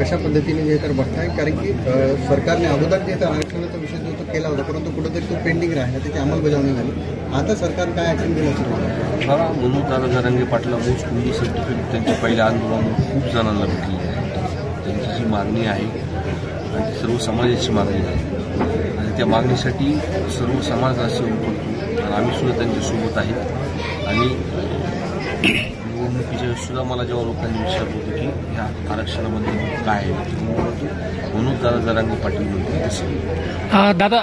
कशा पद्धतीने जे तर बघताय, कारण की सरकारने अगोदर जे आरक्षणाचा विषय जो तो केला होता, परंतु कुठेतरी तो पेंडिंग राहिला, त्याची अंमलबजावणी झाली. आता सरकार काय ॲक्शन घेईल असं वाटतं? हा, म्हणून दादा जरांगे पाटला मूस कुंडी सर्टिफिकेट त्यांच्या पहिल्या आंदोलनात खूप जणांना भेटली आहे. त्यांची जी मागणी आहे आणि ती सर्व समाजाची मागणी आहे आणि त्या मागणीसाठी सर्व समाज असे करतो. आम्ही सुद्धा त्यांच्यासोबत आहे. आणि निवडणुकीच्या सुद्धा मला जेव्हा लोकांनी विचारलं होतं की ह्या आरक्षणाबद्दल काय आहे, म्हणून दादा जरांगे पाटील म्हणतो. दादा,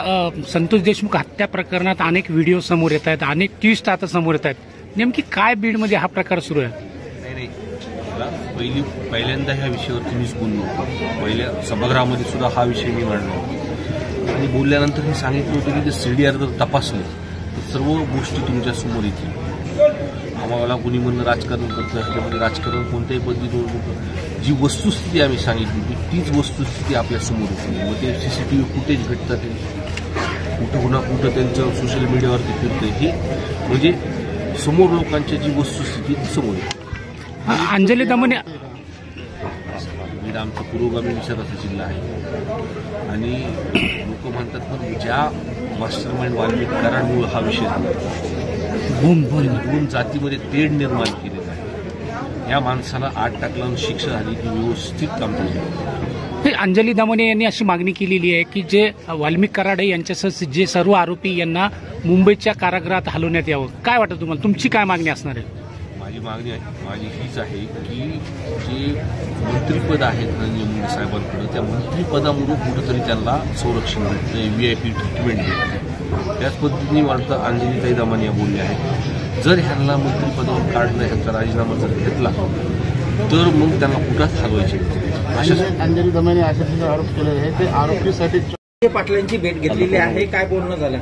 संतोष देशमुख हत्या प्रकरणात अनेक व्हिडिओ समोर येत आहेत, अनेक ट्विस्ट आता समोर येत आहेत. नेमकी काय बीडमध्ये हा प्रकार सुरू आहे? नाही, पहिल्यांदा ह्या विषयावरती मीच बोललो होतो. पहिल्या सभागृहामध्ये सुद्धा हा विषय मी मांडला होता आणि बोलल्यानंतर मी सांगितलं होतं की ते CDR जर तपासले तर सर्व गोष्टी तुमच्यासमोर येतील. आम्हाला कुणी म्हणणं राजकारण करतं, ह्याच्यामध्ये राजकारण कोणत्याही पद्धतीवर होतं. जी वस्तुस्थिती आम्ही सांगितली होती तीच वस्तुस्थिती आपल्यासमोर होती. मग ते CCTV फुटेज भेटतात, कुठं पुन्हा कुठं त्यांचं सोशल मीडियावरती फिरतं, हे म्हणजे समोर लोकांच्या जी वस्तुस्थिती ती समोर येते. अंजली दमने आमचा पुरोगामी विचाराचा जिल्हा आहे आणि लोक म्हणतात पण ज्या मास्टर माइंड वाल्मिक कराडमुळे हा विषय झाला. दोन जातीमध्ये तेढ निर्माण केलेला आहे. या माणसाला 8 टाकला शिक्षा झाली की व्यवस्थित काम केलं. अंजली दमने यांनी अशी मागणी केलेली आहे की जे वाल्मिक कराड यांच्यासह जे सर्व आरोपी यांना मुंबईच्या कारागृहात हलवण्यात यावं. काय वाटतं तुम्हाला, तुमची काय मागणी असणार आहे? माझी हीच आहे की जे मंत्रिपद आहेत नरेंद्र मोदी साहेबांकडे, त्या मंत्रिपदामुळे कुठंतरी त्यांना संरक्षण भेटतं, VIP ट्रीटमेंट भेटते. त्याच पद्धतीने वाटतं अंजलीताई दमाने या बोलल्या आहेत, जर ह्यांना मंत्रिपदावर काढलं, ह्यांचा राजीनामा जर घेतला तर मग त्यांना कुठंच हलवायचे. अंजली दमाने असे आरोप केले आहे, ते आरोपीसाठी पाटलांची भेट घेतलेली आहे, काय बोलणं झालं?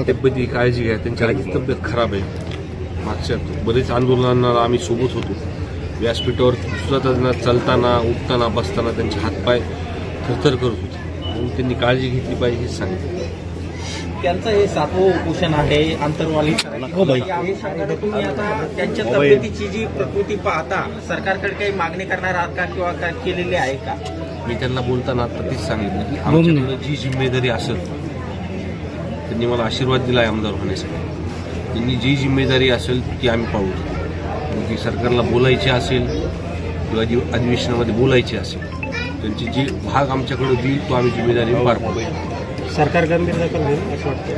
तब्येती काळजी घ्या, त्यांची आधी तब्येत खराब आहे. मागच्या बरेच आंदोलनांना आम्ही सोबत होतो. व्यासपीठावर सुद्धा त्यांना चालताना उठताना बसताना त्यांचे हातपाय थरथर करत होते. म्हणून त्यांनी काळजी घेतली पाहिजे हेच सांगितलं. त्यांचं हे 7वं उपोषण आहे, आंतरवाली. तुम्ही आता त्यांच्या तब्येतीची जी प्रकृती पाहता सरकारकडे काही मागणी करणार आहात का किंवा काय केलेली आहे का? मी त्यांना बोलताना आता तीच सांगितलं की आमच्याकडे जी जिम्मेदारी असेल, त्यांनी मला आशीर्वाद दिला आहे आमदार होण्यासाठी, त्यांनी जी जिम्मेदारी असेल ती आम्ही पाहू. ती सरकारला बोलायची असेल किंवा जी अधिवेशनामध्ये बोलायची असेल, त्यांची जी भाग आमच्याकडे देईल तो आम्ही जिम्मेदारी पार पाडू. सरकार गंभीर दखल घेईल असं वाटतं.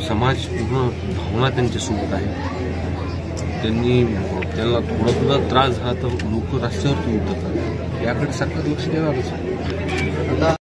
समाज पूर्ण भावना त्यांच्यासोबत आहे. त्यांना थोडा थोडा त्रास झाला तर लोक रस्त्यावरती उतरतात. याकडे सरकार लक्ष देणारच. आता